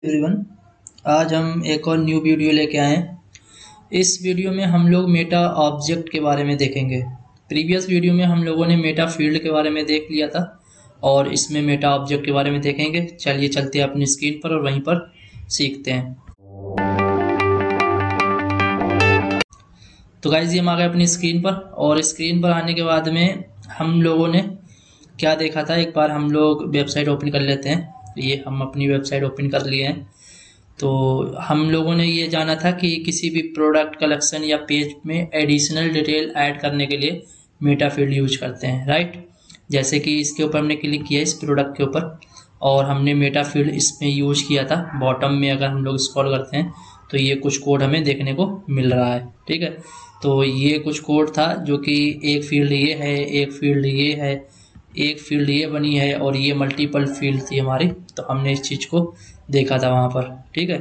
Everyone, आज हम एक और न्यू वीडियो लेके आए हैं। इस वीडियो में हम लोग मेटा ऑब्जेक्ट के बारे में देखेंगे। प्रीवियस वीडियो में हम लोगों ने मेटा फील्ड के बारे में देख लिया था और इसमें मेटा ऑब्जेक्ट के बारे में देखेंगे। चलिए चलते हैं अपनी स्क्रीन पर और वहीं पर सीखते हैं। तो गाइस, ये हम आ गए अपनी स्क्रीन पर और स्क्रीन पर आने के बाद में हम लोगों ने क्या देखा था, एक बार हम लोग वेबसाइट ओपन कर लेते हैं। ये हम अपनी वेबसाइट ओपन कर लिए हैं। तो हम लोगों ने ये जाना था कि किसी भी प्रोडक्ट कलेक्शन या पेज में एडिशनल डिटेल ऐड करने के लिए मेटा फील्ड यूज करते हैं, राइट। जैसे कि इसके ऊपर हमने क्लिक किया इस प्रोडक्ट के ऊपर और हमने मेटा फील्ड इसमें यूज किया था। बॉटम में अगर हम लोग स्क्रॉल करते हैं तो ये कुछ कोड हमें देखने को मिल रहा है, ठीक है। तो ये कुछ कोड था जो कि एक फील्ड ये है, एक फील्ड ये है, एक फील्ड ये बनी है और ये मल्टीपल फील्ड थी हमारी। तो हमने इस चीज़ को देखा था वहाँ पर, ठीक है।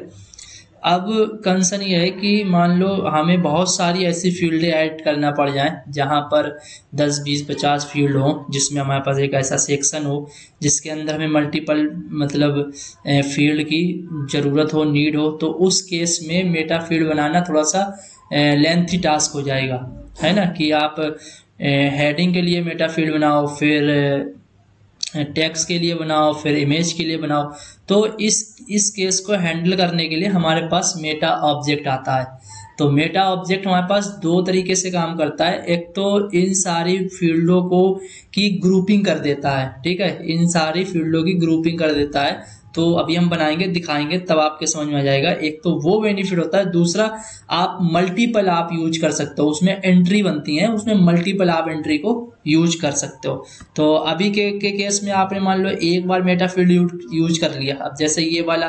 अब कंसर्न ये है कि मान लो हमें बहुत सारी ऐसी फील्डें ऐड करना पड़ जाएं जहाँ पर 10, 20, 50 फील्ड हों, जिसमें हमारे पास एक ऐसा सेक्शन हो जिसके अंदर हमें मल्टीपल मतलब फील्ड की ज़रूरत हो, नीड हो। तो उस केस में मेटा फील्ड बनाना थोड़ा सा लेंथी टास्क हो जाएगा, है ना। कि आप हेडिंग के लिए मेटा फील्ड बनाओ, फिर टेक्स्ट के लिए बनाओ, फिर इमेज के लिए बनाओ। तो इस केस को हैंडल करने के लिए हमारे पास मेटा ऑब्जेक्ट आता है। तो मेटा ऑब्जेक्ट हमारे पास दो तरीके से काम करता है। एक तो इन सारी फील्डों को की ग्रुपिंग कर देता है, ठीक है। इन सारी फील्डों की ग्रुपिंग कर देता है। तो अभी हम बनाएंगे, दिखाएंगे, तब आपके समझ में आ जाएगा। एक तो वो बेनिफिट होता है, दूसरा आप मल्टीपल आप यूज कर सकते हो। उसमें एंट्री बनती है, उसमें मल्टीपल आप एंट्री को यूज कर सकते हो। तो अभी के केस में आपने मान लो एक बार मेटा फील्ड यूज कर लिया। अब जैसे ये वाला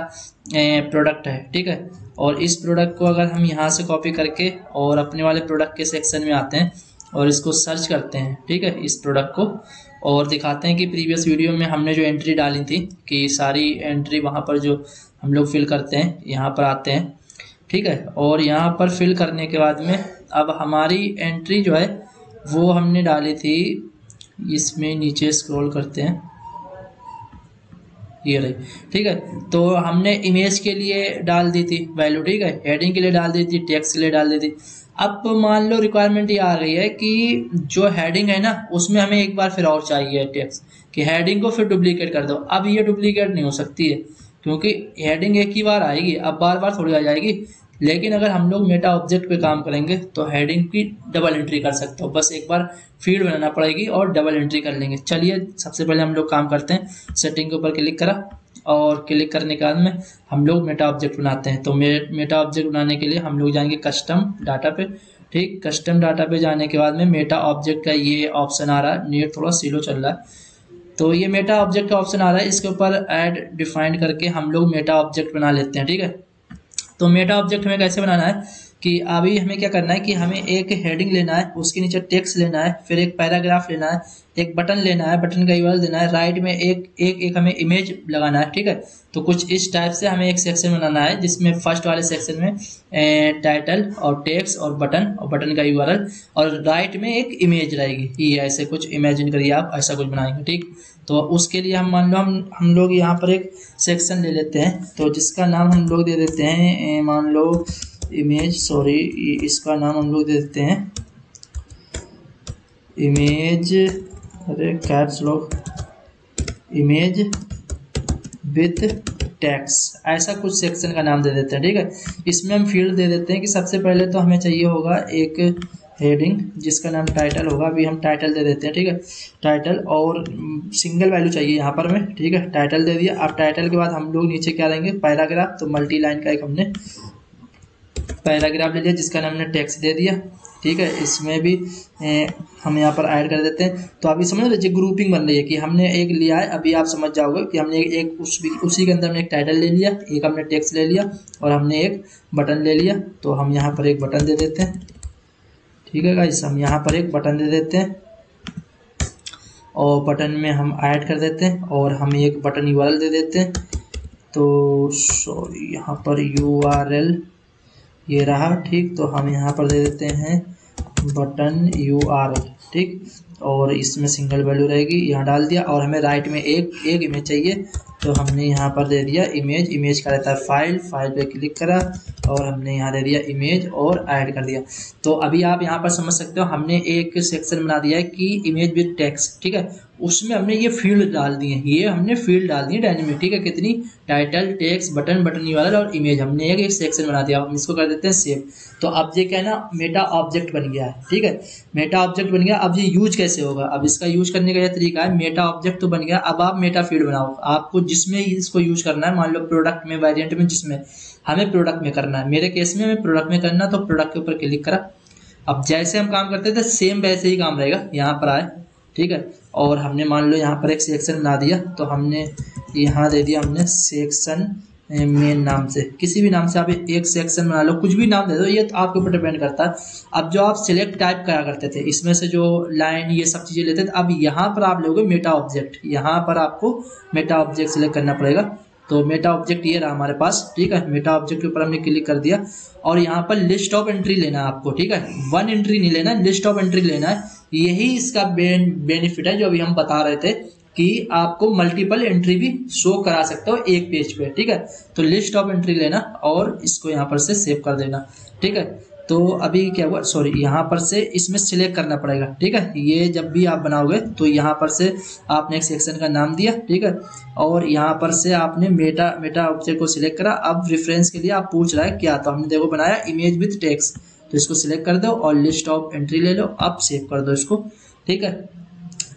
प्रोडक्ट है, ठीक है, और इस प्रोडक्ट को अगर हम यहाँ से कॉपी करके और अपने वाले प्रोडक्ट के सेक्शन में आते हैं और इसको सर्च करते हैं, ठीक है, इस प्रोडक्ट को, और दिखाते हैं कि प्रीवियस वीडियो में हमने जो एंट्री डाली थी कि सारी एंट्री वहाँ पर जो हम लोग फिल करते हैं, यहाँ पर आते हैं, ठीक है। और यहाँ पर फिल करने के बाद में अब हमारी एंट्री जो है वो हमने डाली थी, इसमें नीचे स्क्रॉल करते हैं, ये रही, ठीक है। तो हमने इमेज के लिए डाल दी थी वैल्यू, ठीक है, हेडिंग के लिए डाल दी थी, टेक्स्ट के लिए डाल दी थी। अब मान लो रिक्वायरमेंट ये आ गई है कि जो हेडिंग है ना उसमें हमें एक बार फिर और चाहिए टेक्स्ट, कि हेडिंग को फिर डुप्लीकेट कर दो। अब ये डुप्लीकेट नहीं हो सकती है क्योंकि हेडिंग एक ही बार आएगी, अब बार बार थोड़ी आ जाएगी। लेकिन अगर हम लोग मेटा ऑब्जेक्ट पे काम करेंगे तो हेडिंग की डबल एंट्री कर सकते हो। बस एक बार फील्ड बनाना पड़ेगी और डबल एंट्री कर लेंगे। चलिए सबसे पहले हम लोग काम करते हैं। सेटिंग के ऊपर क्लिक करा और क्लिक करने के बाद में हम लोग मेटा ऑब्जेक्ट बनाते हैं। तो मेटा ऑब्जेक्ट बनाने के लिए हम लोग जाएंगे कस्टम डाटा पे, ठीक। कस्टम डाटा पे जाने के बाद में मेटा ऑब्जेक्ट का ये ऑप्शन आ रहा है। नेट थोड़ा स्लो चल रहा है। तो ये मेटा ऑब्जेक्ट का ऑप्शन आ रहा है, इसके ऊपर ऐड डिफाइंड करके हम लोग मेटा ऑब्जेक्ट बना लेते हैं, ठीक है। तो मेटा ऑब्जेक्ट हमें कैसे बनाना है कि अभी हमें क्या करना है कि हमें एक हेडिंग लेना है, उसके नीचे टेक्स्ट लेना है, फिर एक पैराग्राफ लेना है, एक बटन लेना है, बटन का यूआरएल देना है, राइट में एक हमें इमेज लगाना है, ठीक है। तो कुछ इस टाइप से हमें एक सेक्शन बनाना है जिसमें फर्स्ट वाले सेक्शन में टाइटल और टेक्स्ट और बटन का यूआरएल और राइट में एक इमेज रहेगी। ये ऐसे कुछ इमेजिन करिए, आप ऐसा कुछ बनाएंगे, ठीक। तो उसके लिए हम मान लो हम लोग यहाँ पर एक सेक्शन ले लेते हैं, तो जिसका नाम हम लोग दे देते हैं, मान लो इमेज, सॉरी, इसका नाम हम लोग दे देते हैं इमेज, अरे caps lock, image with text, ऐसा कुछ सेक्शन का नाम दे देते हैं, ठीक है। इसमें हम फील्ड दे देते हैं कि सबसे पहले तो हमें चाहिए होगा एक हेडिंग जिसका नाम टाइटल होगा। अभी हम टाइटल दे देते हैं, ठीक है, टाइटल, और सिंगल वैल्यू चाहिए यहाँ पर हमें, ठीक है। टाइटल दे दिया। अब टाइटल के बाद हम लोग नीचे क्या देंगे, पैराग्राफ। तो मल्टी लाइन का एक हमने पैराग्राफ ले लिया जिसका नाम हमने टेक्स्ट दे दिया, ठीक है। इसमें भी हम यहाँ पर ऐड कर देते हैं। तो अभी समझ लीजिए ग्रुपिंग बन रही है कि हमने एक लिया है। अभी आप समझ जाओगे कि हमने एक उसी के अंदर हमने एक टाइटल ले लिया, एक हमने टेक्स्ट ले लिया और हमने एक बटन ले लिया। तो हम यहाँ पर एक बटन दे देते हैं, ठीक है गाइस। हम यहाँ पर एक बटन दे देते हैं और बटन में हम ऐड कर देते हैं और हम एक बटन यूआरएल दे देते हैं। तो सॉरी, यहाँ पर यूआरएल ये रहा, ठीक। तो हम यहाँ पर दे देते हैं बटन यूआरएल, ठीक। और इसमें सिंगल वैल्यू रहेगी, यहाँ डाल दिया। और हमें राइट में एक इमेज चाहिए, तो हमने यहाँ पर दे दिया इमेज का रहता है फाइल पे क्लिक करा और हमने यहाँ दे दिया इमेज और ऐड कर दिया। तो अभी आप यहाँ पर समझ सकते हो, हमने एक सेक्शन बना दिया है कि इमेज विद टेक्स्ट, ठीक है। उसमें हमने ये फील्ड डाल दिए, ये हमने फील्ड डाल दी डायनेमिक, ठीक है। कितनी, टाइटल, टेक्स्ट, बटन यूआरएल और इमेज, हमने एक सेक्शन बना दिया। हम इसको कर देते हैं सेव। तो अब ये क्या है ना, मेटा ऑब्जेक्ट बन गया है, ठीक है। मेटा ऑब्जेक्ट बन गया। अब ये यूज कैसे होगा, अब इसका यूज करने का यह तरीका है, मेटा ऑब्जेक्ट तो बन गया, अब आप मेटा फील्ड बनाओ। आपको जिसमें इसको यूज करना है, मान लो प्रोडक्ट में, वेरिएंट में, जिसमें हमें प्रोडक्ट में करना है, मेरे केस में हमें प्रोडक्ट में करना, तो प्रोडक्ट के ऊपर क्लिक करा। अब जैसे हम काम करते थे सेम वैसे ही काम रहेगा, यहाँ पर आए, ठीक है। और हमने मान लो यहाँ पर एक सेक्शन बना दिया, तो हमने यहाँ दे दिया हमने सेक्शन मेन नाम से, किसी भी नाम से आप एक सेक्शन बना लो, कुछ भी नाम दे दो, ये तो आपके ऊपर डिपेंड करता है। अब जो आप सिलेक्ट टाइप करा करते थे, इसमें से जो लाइन ये सब चीज़ें लेते थे, अब यहाँ पर आप लोगे मेटा ऑब्जेक्ट, यहाँ पर आपको मेटा ऑब्जेक्ट सिलेक्ट करना पड़ेगा। तो मेटा ऑब्जेक्ट ये रहा हमारे पास, ठीक है। मेटा ऑब्जेक्ट के ऊपर हमने क्लिक कर दिया और यहाँ पर लिस्ट ऑफ एंट्री लेना है आपको, ठीक है। वन एंट्री नहीं लेना है, लिस्ट ऑफ एंट्री लेना है। यही इसका बेनिफिट है जो अभी हम बता रहे थे कि आपको मल्टीपल एंट्री भी शो करा सकते हो एक पेज पे, ठीक है। तो लिस्ट ऑफ एंट्री लेना और इसको यहाँ पर से सेव कर देना, ठीक है। तो अभी क्या हुआ, सॉरी, यहाँ पर से इसमें सिलेक्ट करना पड़ेगा, ठीक है। ये जब भी आप बनाओगे तो यहाँ पर से आपने एक सेक्शन का नाम दिया, ठीक है। और यहाँ पर से आपने मेटा ऑब्जेक्ट को सिलेक्ट करा। अब रेफरेंस के लिए आप पूछ रहा है क्या, तो हमने देखो बनाया इमेज विद टेक्स्ट, तो इसको सिलेक्ट कर दो और लिस्ट ऑफ एंट्री ले लो, अब सेव कर दो इसको, ठीक है।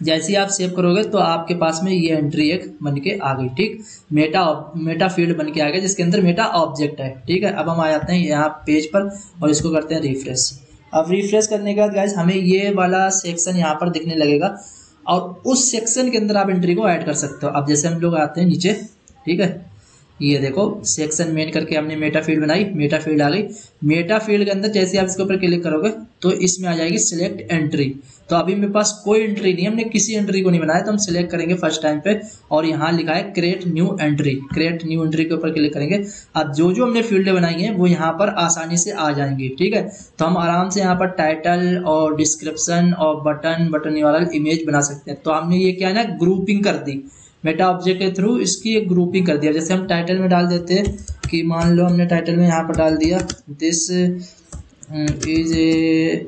जैसे ही आप सेव करोगे तो आपके पास में ये एंट्री एक बन के आ गई, ठीक। मेटा फील्ड बन के आ गया जिसके अंदर मेटा ऑब्जेक्ट है, ठीक है। अब हम आ जाते हैं यहाँ पेज पर और इसको करते हैं रिफ्रेश। अब रिफ्रेश करने के बाद गाइस हमें ये वाला सेक्शन यहाँ पर दिखने लगेगा और उस सेक्शन के अंदर आप एंट्री को ऐड कर सकते हो। अब जैसे हम लोग आते हैं नीचे, ठीक है, ये देखो सेक्शन मेन करके हमने मेटा फील्ड बनाई, मेटा फील्ड आ गई। मेटा फील्ड के अंदर जैसे आप इसके ऊपर क्लिक करोगे तो इसमें आ जाएगी सिलेक्ट एंट्री। तो अभी मेरे पास कोई एंट्री नहीं है, हमने किसी एंट्री को नहीं बनाया, तो हम सिलेक्ट करेंगे फर्स्ट टाइम पे और यहाँ लिखा है create new entry. Create new entry के ऊपर क्लिक करेंगे। अब जो जो हमने फील्ड बनाई है वो यहाँ पर आसानी से आ जाएंगी, ठीक है। तो हम आराम से यहाँ पर टाइटल और डिस्क्रिप्शन और बटन यूआरएल इमेज बना सकते हैं। तो हमने ये क्या है ना, ग्रुपिंग कर दी मेटा ऑब्जेक्ट के थ्रू, इसकी एक ग्रुपिंग कर दिया। जैसे हम टाइटल में डाल देते हैं कि मान लो हमने टाइटल में यहाँ पर डाल दिया this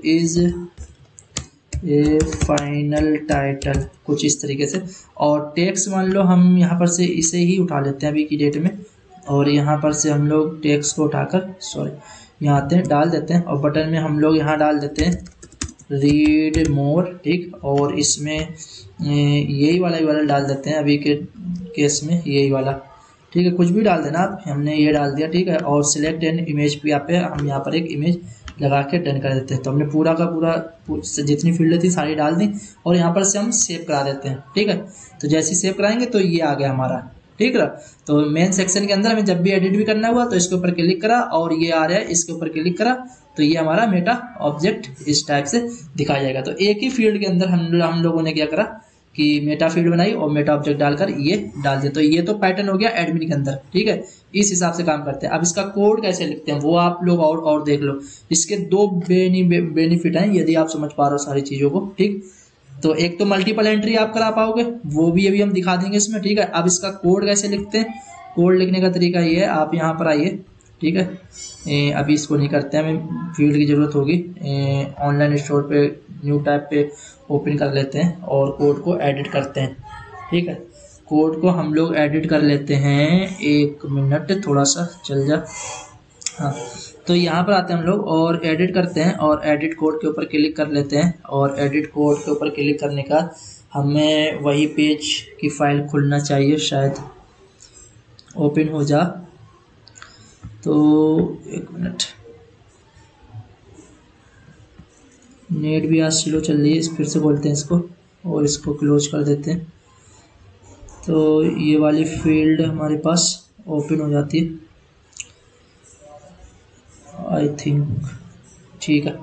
is A final title, कुछ इस तरीके से। और टेक्स्ट मान लो हम यहाँ पर से इसे ही उठा लेते हैं अभी की डेट में, और यहाँ पर से हम लोग टेक्स्ट को उठाकर यहाँ आते हैं, डाल देते हैं। और बटन में हम लोग यहाँ डाल देते हैं रीड मोर, ठीक। और इसमें यही वाला यूआरएल डाल देते हैं अभी के केस में, यही वाला, ठीक है। कुछ भी डाल देना आप, हमने ये डाल दिया, ठीक है। और सिलेक्ट एन इमेज पे हम यहाँ पर एक इमेज लगा के डन कर देते हैं। तो हमने पूरा का पूरा जितनी फील्ड थी सारी डाल दी और यहाँ पर से हम सेव करा देते हैं, ठीक है। तो जैसे ही सेव कराएंगे तो ये आ गया हमारा, ठीक है। तो मेन सेक्शन के अंदर हमें जब भी एडिट भी करना हुआ तो इसके ऊपर क्लिक करा और ये आ रहा है, इसके ऊपर क्लिक करा तो ये हमारा मेटा ऑब्जेक्ट इस टाइप से दिखाया जाएगा। तो एक ही फील्ड के अंदर हम लोगों ने क्या करा कि मेटा फील्ड बनाई और मेटा ऑब्जेक्ट डालकर ये डाल दिया। तो ये तो पैटर्न हो गया एडमिन के अंदर, ठीक है। इस हिसाब से काम करते हैं। अब इसका कोड कैसे लिखते हैं वो आप लोग और देख लो। इसके दो बेनिफिट हैं यदि आप समझ पा रहे हो सारी चीज़ों को, ठीक। तो एक तो मल्टीपल एंट्री आप करा पाओगे, वो भी अभी हम दिखा देंगे इसमें, ठीक है। अब इसका कोड कैसे लिखते हैं, कोड लिखने का तरीका ये है, आप यहाँ पर आइए, ठीक है। अभी इसको नहीं करते हैं, हमें फील्ड की ज़रूरत होगी। ऑनलाइन स्टोर पे न्यू टैब पे ओपन कर लेते हैं और कोड को एडिट करते हैं, ठीक है। कोड को हम लोग एडिट कर लेते हैं, एक मिनट थोड़ा सा चल जा, हाँ। तो यहाँ पर आते हैं हम लोग और एडिट करते हैं और एडिट कोड के ऊपर क्लिक कर लेते हैं। और एडिट कोड के ऊपर क्लिक करने का हमें वही पेज की फाइल खुलना चाहिए, शायद ओपन हो जा। तो एक मिनट, नेट भी आज स्लो चल रही है, फिर से बोलते हैं इसको और इसको क्लोज कर देते हैं। तो ये वाली फील्ड हमारे पास ओपन हो जाती है आई थिंक, ठीक है।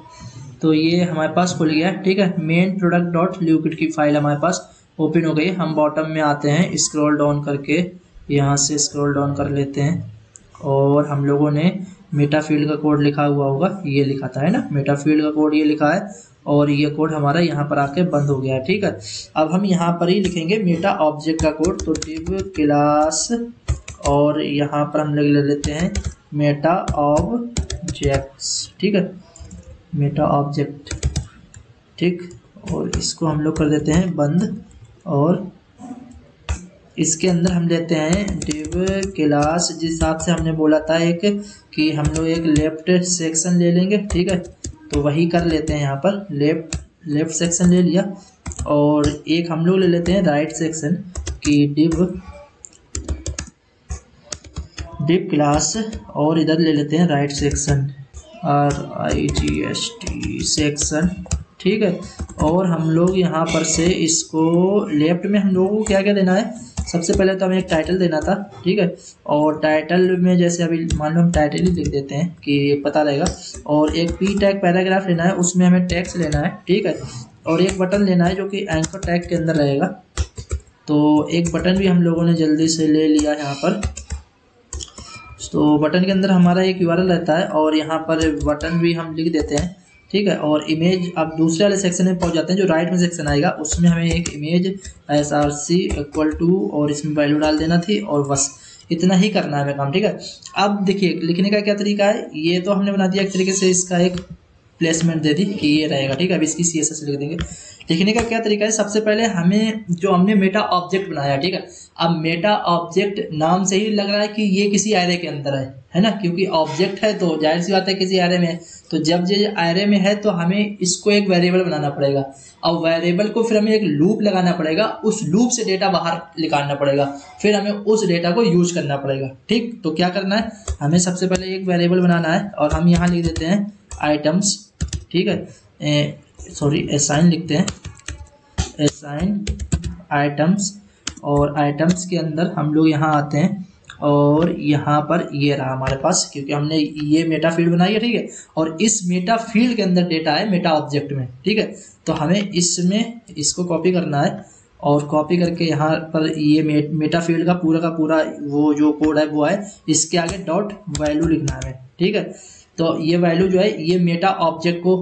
तो ये हमारे पास खुल गया, ठीक है। मेन प्रोडक्ट डॉट लिक्विड की फाइल हमारे पास ओपन हो गई। हम बॉटम में आते हैं, स्क्रॉल डाउन करके यहाँ से स्क्रॉल डाउन कर लेते हैं और हम लोगों ने मेटा फील्ड का कोड लिखा हुआ होगा, ये लिखा था है ना, मेटा फील्ड का कोड ये लिखा है और ये कोड हमारा यहाँ पर आके बंद हो गया है। ठीक है, अब हम यहाँ पर ही लिखेंगे मेटा ऑब्जेक्ट का कोड। तो div क्लास और यहाँ पर हम लोग ले लेते हैं मेटा ऑब्जेक्ट्स। ठीक है, मेटा ऑब्जेक्ट, ठीक, और इसको हम लोग कर देते हैं बंद और इसके अंदर हम लेते हैं div क्लास, जिस हिसाब से हमने बोला था एक कि हम लोग एक लेफ्ट सेक्शन ले लेंगे। ठीक है, तो वही कर लेते हैं, यहाँ पर लेफ्ट सेक्शन ले लिया और एक हम लोग ले लेते हैं राइट सेक्शन की div क्लास और इधर ले लेते हैं राइट सेक्शन RIGST सेक्शन। ठीक है, और हम लोग यहाँ पर से इसको लेफ्ट में हम लोगों को क्या क्या देना है, सबसे पहले तो हमें एक टाइटल देना था। ठीक है, और टाइटल में जैसे अभी मान लो हम टाइटल ही लिख देते हैं कि पता रहेगा, और एक पी टैग पैराग्राफ लेना है, उसमें हमें टेक्स्ट लेना है। ठीक है, और एक बटन लेना है जो कि एंकर टैग के अंदर रहेगा। तो एक बटन भी हम लोगों ने जल्दी से ले लिया यहाँ पर। तो बटन के अंदर हमारा एक URL रहता है और यहाँ पर बटन भी हम लिख देते हैं। ठीक है, और इमेज अब दूसरे वाले सेक्शन में पहुंच जाते हैं, जो राइट में सेक्शन आएगा उसमें हमें एक इमेज src इक्वल टू और इसमें वैल्यू डाल देना थी और बस इतना ही करना है हमें काम। ठीक है, अब देखिए लिखने का क्या तरीका है, ये तो हमने बना दिया एक तरीके से, इसका एक प्लेसमेंट दे दी कि ये रहेगा। ठीक है, अब इसकी CSS लिख देंगे। लिखने का क्या तरीका है, सबसे पहले हमें जो हमने मेटा ऑब्जेक्ट बनाया, ठीक है, अब मेटा ऑब्जेक्ट नाम से ही लग रहा है कि ये किसी एरे के अंदर है ना, क्योंकि ऑब्जेक्ट है तो जाहिर सी बात है किसी एरे में। तो जब ये एरे में है तो हमें इसको एक वेरिएबल बनाना पड़ेगा और वेरिएबल को फिर हमें एक लूप लगाना पड़ेगा, उस लूप से डेटा बाहर निकालना पड़ेगा, फिर हमें उस डेटा को यूज करना पड़ेगा। ठीक, तो क्या करना है, हमें सबसे पहले एक वेरिएबल बनाना है और हम यहाँ लिख देते हैं आइटम्स। ठीक है, सॉरी असाइन लिखते हैं, असाइन आइटम्स, और आइटम्स के अंदर हम लोग यहाँ आते हैं और यहाँ पर ये रहा हमारे पास, क्योंकि हमने ये मेटा फील्ड बनाई है। ठीक है, और इस मेटा फील्ड के अंदर डेटा है मेटा ऑब्जेक्ट में। ठीक है, तो हमें इसमें इसको कॉपी करना है और कॉपी करके यहाँ पर ये मेटा फील्ड का पूरा वो जो कोड है वो है, इसके आगे डॉट वैल्यू लिखना है। ठीक है, तो ये वैल्यू जो है ये मेटा ऑब्जेक्ट को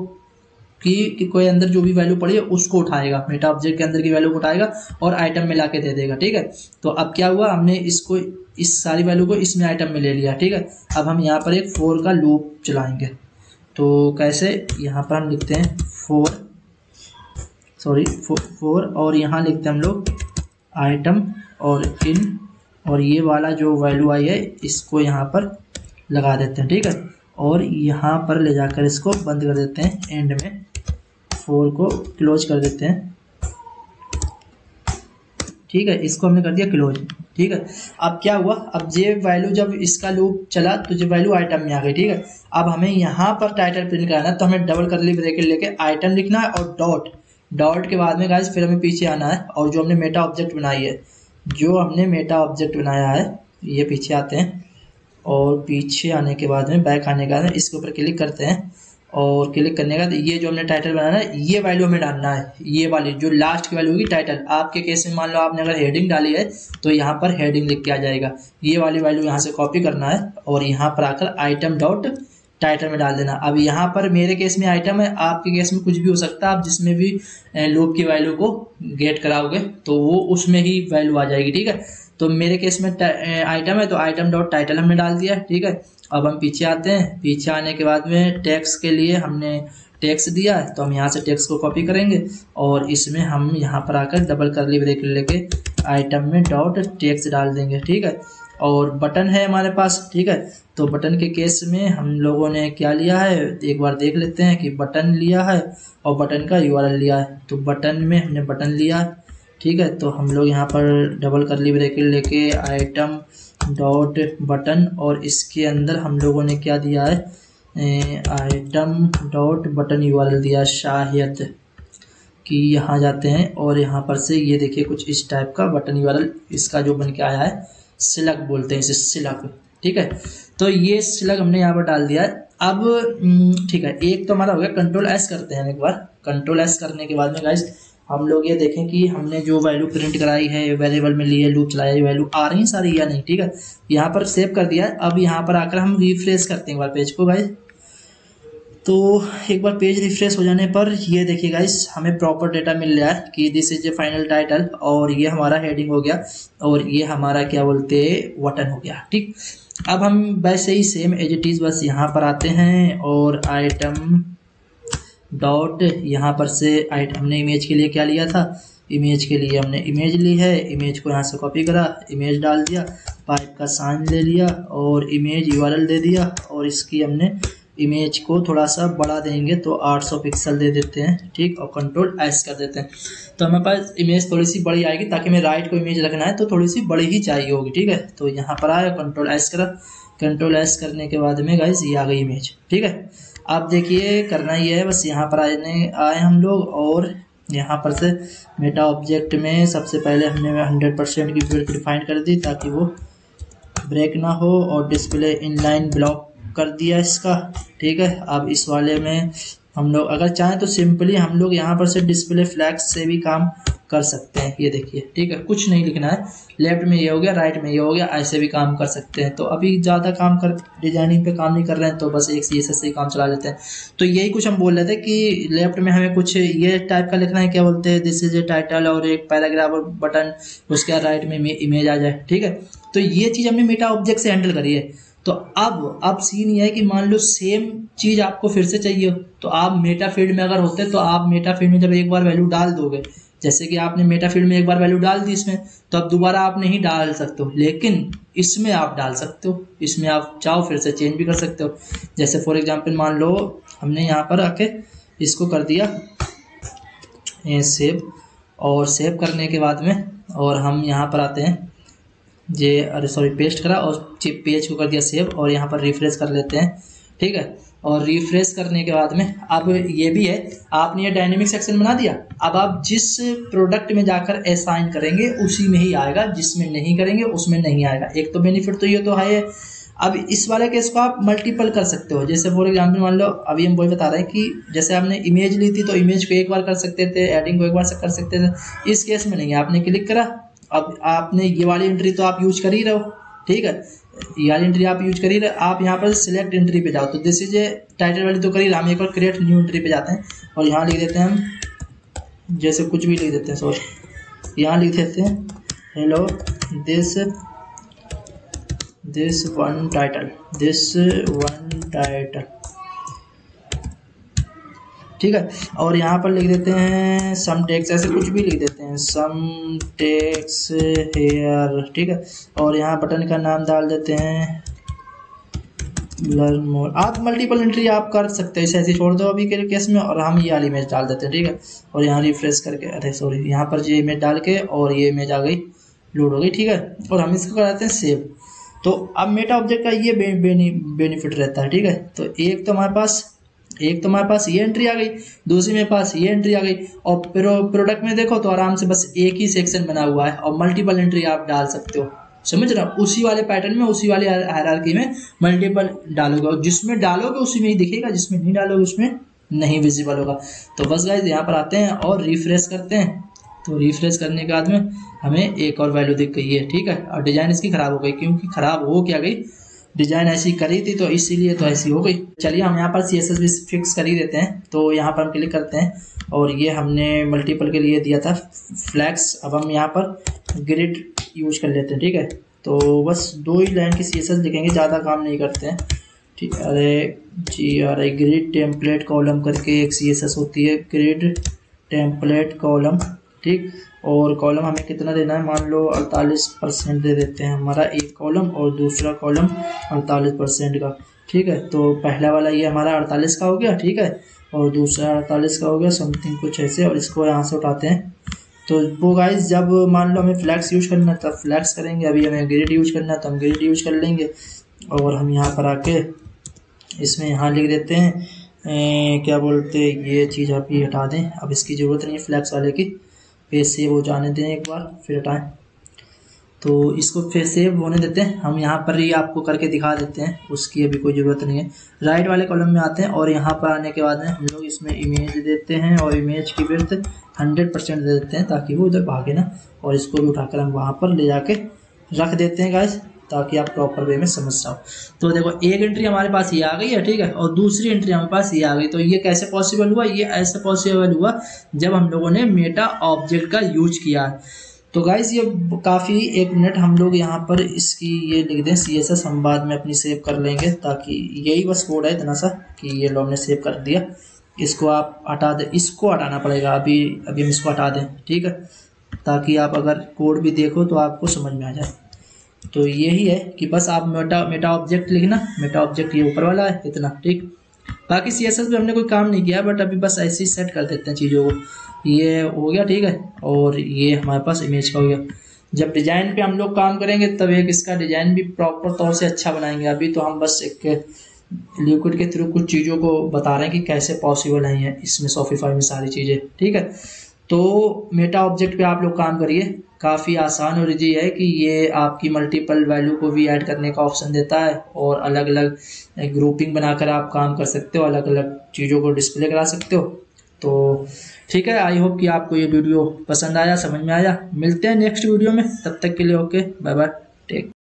कि कोई अंदर जो भी वैल्यू पड़ी है उसको उठाएगा, मेटा ऑब्जेक्ट के अंदर की वैल्यू को उठाएगा और आइटम में लाके दे देगा। ठीक है, तो अब क्या हुआ, हमने इसको इस सारी वैल्यू को इसमें आइटम में ले लिया। ठीक है, अब हम यहाँ पर एक फॉर का लूप चलाएंगे। तो कैसे, यहाँ पर हम लिखते हैं फोर और यहाँ लिखते हैं हम लोग आइटम और इन, और ये वाला जो वैल्यू आई है इसको यहाँ पर लगा देते हैं। ठीक है, और यहाँ पर ले जाकर इसको बंद कर देते हैं, एंड में फोर को क्लोज कर देते हैं। ठीक है, इसको हमने कर दिया क्लोज। ठीक है, अब क्या हुआ, अब ये वैल्यू जब इसका लूप चला तो ये वैल्यू आइटम में आ गई। ठीक है, अब हमें यहाँ पर टाइटल प्रिंट कराना है, तो हमें डबल कर्ली ब्रैकेट लेके आइटम लिखना है और डॉट के बाद में गाइस फिर हमें पीछे आना है और जो हमने मेटा ऑब्जेक्ट बनाया है, ये पीछे आते हैं और पीछे आने के बाद में बैक आने के बाद इसके ऊपर क्लिक करते हैं और क्लिक करने के बाद ये जो हमने टाइटल बनाना है ये वैल्यू हमें डालना है, ये वाली जो लास्ट की वैल्यू होगी टाइटल। आपके केस में मान लो आपने अगर हेडिंग डाली है तो यहाँ पर हेडिंग लिख के आ जाएगा, ये वाली वैल्यू यहाँ से कॉपी करना है और यहाँ पर आकर आइटम डॉट टाइटल में डाल देना। अब यहाँ पर मेरे केस में आइटम है, आपके केस में कुछ भी हो सकता है, आप जिसमें भी लूप की वैल्यू को गेट कराओगे तो वो उसमें ही वैल्यू आ जाएगी। ठीक है, तो मेरे केस में आइटम है तो आइटम डॉट टाइटल हमने डाल दिया। ठीक है, अब हम पीछे आते हैं, पीछे आने के बाद में टेक्स्ट के लिए हमने टेक्स्ट दिया है तो हम यहाँ से टेक्स्ट को कॉपी करेंगे और इसमें हम यहाँ पर आकर डबल कर्ली ब्रैकेट लेके आइटम में डॉट टेक्स्ट डाल देंगे। ठीक है, और बटन है हमारे पास। ठीक है, तो बटन के केस में हम लोगों ने क्या लिया है, एक बार देख लेते हैं कि बटन लिया है और बटन का URL लिया है। तो बटन में हमने बटन लिया है। ठीक है, तो हम लोग यहाँ पर डबल कर्ली ब्रैकेट लेके आइटम डॉट बटन और इसके अंदर हम लोगों ने क्या दिया है, आइटम डॉट बटन URL दिया, शायद कि यहाँ जाते हैं और यहाँ पर से ये देखिए कुछ इस टाइप का बटन URL इसका जो बन के आया है, सिलक बोलते हैं इसे, सिलक। ठीक है, तो ये सिलक हमने यहाँ पर डाल दिया है। अब ठीक है, एक तो हमारा हो गया। कंट्रोल S करते हैं एक बार। कंट्रोल S करने के बाद में गाइस हम लोग ये देखें कि हमने जो वैल्यू प्रिंट कराई है, वेरिएबल में लिए लूप चलाया, ये वैल्यू आ रही है सारी या नहीं। ठीक है, यहाँ पर सेव कर दिया है। अब यहाँ पर आकर हम रिफ्रेश करते हैं एक बार पेज को गाइस। तो एक बार पेज रिफ्रेश हो जाने पर ये देखिए गाइस, हमें प्रॉपर डेटा मिल रहा है कि this is A final title, और ये हमारा हेडिंग हो गया, और ये हमारा क्या बोलते हैं बटन हो गया। ठीक, अब हम वैसे ही सेम एज इट इज बस यहाँ पर आते हैं और आइटम डॉट यहाँ पर से हमने इमेज के लिए क्या लिया था, इमेज के लिए हमने इमेज ली है, इमेज को यहाँ से कॉपी करा, इमेज डाल दिया, पाइप का साइन ले लिया और इमेज यूआरएल दे दिया, और इसकी हमने इमेज को थोड़ा सा बड़ा देंगे तो 800 पिक्सल दे देते हैं। ठीक, और कंट्रोल एस कर देते हैं तो हमारे पास इमेज थोड़ी सी बड़ी आएगी, ताकि हमें राइट को इमेज रखना है तो थोड़ी सी बड़ी ही चाहिए होगी। ठीक है, तो यहाँ पर आया, कंट्रोल एस करा, कंट्रोल एस करने के बाद में गाइस ये आ गई इमेज। ठीक है, आप देखिए करना ही है बस, यहाँ पर आए हम लोग, और यहाँ पर से मेटा ऑब्जेक्ट में सबसे पहले हमने 100% की विड्थ डिफाइन कर दी ताकि वो ब्रेक ना हो, और डिस्प्ले इनलाइन ब्लॉक कर दिया इसका। ठीक है, अब इस वाले में हम लोग अगर चाहें तो सिंपली हम लोग यहाँ पर से डिस्प्ले फ्लैग्स से भी काम कर सकते हैं। ये देखिए, ठीक है, कुछ नहीं लिखना है, लेफ्ट में ये हो गया, राइट में ये हो गया, ऐसे भी काम कर सकते हैं। तो अभी ज़्यादा काम कर डिजाइनिंग पे काम नहीं कर रहे हैं तो बस एक CSS से ही काम चला लेते हैं। तो यही कुछ हम बोल रहे थे कि लेफ्ट में हमें कुछ ये टाइप का लिखना है, क्या बोलते हैं दिस इज ए टाइटल और एक पैराग्राफ और बटन, उसके राइट में इमेज आ जाए। ठीक है, तो ये चीज़ हमने मेटा ऑब्जेक्ट से हैंडल करी है। तो अब सीन ये है कि मान लो सेम चीज़ आपको फिर से चाहिए, तो आप मेटा फील्ड में अगर होते तो आप मेटा फील्ड में जब एक बार वैल्यू डाल दोगे, जैसे कि आपने मेटा फील्ड में एक बार वैल्यू डाल दी इसमें, तो अब दोबारा आप नहीं डाल सकते हो, लेकिन इसमें आप डाल सकते हो, इसमें आप चाहो फिर से चेंज भी कर सकते हो। जैसे फॉर एग्जांपल मान लो हमने यहाँ पर आके इसको कर दिया सेव, और सेव करने के बाद में और हम यहाँ पर आते हैं पेस्ट करा और पेज को कर दिया सेव, और यहाँ पर रिफ्रेश कर लेते हैं। ठीक है, और रिफ्रेश करने के बाद में अब ये भी है, आपने ये डायनेमिक सेक्शन बना दिया, अब आप जिस प्रोडक्ट में जाकर असाइन करेंगे उसी में ही आएगा, जिसमें नहीं करेंगे उसमें नहीं आएगा। एक तो बेनिफिट तो ये तो है। अब इस वाले केस को आप मल्टीपल कर सकते हो, जैसे फॉर एग्जाम्पल मान लो अभी हम वही बता रहे हैं कि जैसे आपने इमेज ली थी तो इमेज को एक बार कर सकते थे, एडिंग को एक बार कर सकते थे, इस केस में नहीं है। आपने क्लिक करा, अब आपने ये वाली एंट्री तो आप यूज कर ही रहे हो। ठीक है, ये वाली एंट्री आप यूज कर ही रहे, आप यहाँ पर सिलेक्ट एंट्री पे जाओ, तो दिस इज ए टाइटल वाली तो कर ही रहा, हम एक बार क्रिएट न्यू एंट्री पे जाते हैं और यहाँ लिख देते हैं हम जैसे कुछ भी लिख देते हैं, सॉरी यहाँ लिख देते हैं हेलो दिस वन टाइटल। ठीक है, और यहाँ पर लिख देते हैं सम टेक्स्ट, ऐसे कुछ भी लिख देते हैं सम टेक्स्ट हेयर। ठीक है, और यहाँ बटन का नाम डाल देते हैं लर्न मोर। आप मल्टीपल एंट्री आप कर सकते हैं, ऐसे छोड़ दो अभी के केस में, और हम ये वाली इमेज डाल देते हैं। ठीक है, और यहाँ रिफ्रेश करके यहाँ पर ये इमेज डाल के और ये इमेज आ गई, लोड हो गई। ठीक है, और हम इसको कराते हैं सेव। तो अब मेटा ऑब्जेक्ट का ये बेनिफिट रहता है। ठीक है, तो एक तो हमारे पास ये एंट्री आ गई, दूसरी मेरे पास ये एंट्री आ गई, और प्रोडक्ट में देखो तो आराम से बस एक ही सेक्शन बना हुआ है और मल्टीपल एंट्री आप डाल सकते हो। समझ रहे हो, उसी वाले पैटर्न में उसी वाले हायरार्की में मल्टीपल डालोगे, और जिसमें डालोगे उसी में ही दिखेगा, जिसमें नहीं डालोगे उसमें नहीं विजिबल होगा। तो बस गाइस यहाँ पर आते हैं और रिफ्रेश करते हैं, तो रिफ्रेश करने के बाद में हमें एक और वैल्यू दिख गई है। ठीक है, और डिजाइन इसकी खराब हो गई, क्योंकि खराब हो क्या गई, डिजाइन ऐसी करी थी तो इसीलिए तो ऐसी हो गई। चलिए हम यहाँ पर CSS भी फिक्स कर ही देते हैं, तो यहाँ पर हम क्लिक करते हैं और ये हमने मल्टीपल के लिए दिया था फ्लैग्स, अब हम यहाँ पर ग्रिड यूज कर लेते हैं। ठीक है, तो बस 2 ही लाइन की CSS लिखेंगे, ज़्यादा काम नहीं करते हैं। ठीक है, अरे ग्रिड टेम्पलेट कॉलम करके एक CSS होती है, ग्रिड टेम्पलेट कॉलम। ठीक, और कॉलम हमें कितना देना है, मान लो 48% दे देते हैं हमारा एक कॉलम, और दूसरा कॉलम 48% का। ठीक है, तो पहला वाला ये हमारा 48 का हो गया। ठीक है, और दूसरा 48 का हो गया, समथिंग कुछ ऐसे, और इसको यहाँ से उठाते हैं। तो वो गाइस जब मान लो हमें फ्लैक्स यूज करना है तब फ्लैक्स करेंगे, अभी हमें ग्रिड यूज करना है तो हम ग्रिड यूज कर लेंगे। और हम यहाँ पर आके इसमें यहाँ लिख देते हैं क्या बोलते हैं, ये चीज़ आप ही हटा दें, अब इसकी ज़रूरत नहीं है फ्लैक्स वाले की, पेज सेव हो जाने दें एक बार फिर हटाएं। तो इसको फिर सेव होने देते हैं, हम यहाँ पर ही आपको करके दिखा देते हैं, उसकी अभी कोई ज़रूरत नहीं है। राइट वाले कॉलम में आते हैं और यहाँ पर आने के बाद में हम लोग इसमें इमेज देते हैं और इमेज की विड्थ 100% दे देते हैं ताकि वो उधर भागे ना, और इसको भी उठाकर हम वहाँ पर ले जाके रख देते हैं गाइस, ताकि आप प्रॉपर वे में समझ जाओ। तो देखो एक एंट्री हमारे पास ये आ गई है, ठीक है, और दूसरी एंट्री हमारे पास ये आ गई। तो ये कैसे पॉसिबल हुआ? ये ऐसे पॉसिबल हुआ जब हम लोगों ने मेटा ऑब्जेक्ट का यूज किया। तो गाइस ये काफ़ी, 1 मिनट हम लोग यहाँ पर इसकी ये लिख दें CSS, हम बाद में अपनी सेव कर लेंगे, ताकि यही बस कोड है इतना सा कि ये लो हमने सेव कर दिया। इसको आप हटा दें, इसको हटाना पड़ेगा अभी हम इसको हटा दें, ठीक है, ताकि आप अगर कोड भी देखो तो आपको समझ में आ जाए। तो यही है कि बस आप मेटा ऑब्जेक्ट लिखना, मेटा ऑब्जेक्ट ये ऊपर वाला है इतना, ठीक। बाकी CSS पे हमने कोई काम नहीं किया, बट अभी बस ऐसे ही सेट कर देते हैं चीज़ों को। ये हो गया, ठीक है, और ये हमारे पास इमेज का हो गया। जब डिज़ाइन पे हम लोग काम करेंगे तब एक इसका डिज़ाइन भी प्रॉपर तौर से अच्छा बनाएंगे। अभी तो हम बस एक लिक्विड के थ्रू कुछ चीज़ों को बता रहे हैं कि कैसे पॉसिबल है ये इसमें शॉपिफाई में सारी चीज़ें, ठीक है। तो मेटा ऑब्जेक्ट पे आप लोग काम करिए, काफ़ी आसान और ईजी है कि ये आपकी मल्टीपल वैल्यू को भी ऐड करने का ऑप्शन देता है, और अलग अलग ग्रुपिंग बनाकर आप काम कर सकते हो, अलग अलग चीज़ों को डिस्प्ले करा सकते हो। तो ठीक है, आई होप कि आपको ये वीडियो पसंद आया, समझ में आया। मिलते हैं नेक्स्ट वीडियो में, तब तक के लिए ओके, बाय बाय, टेक।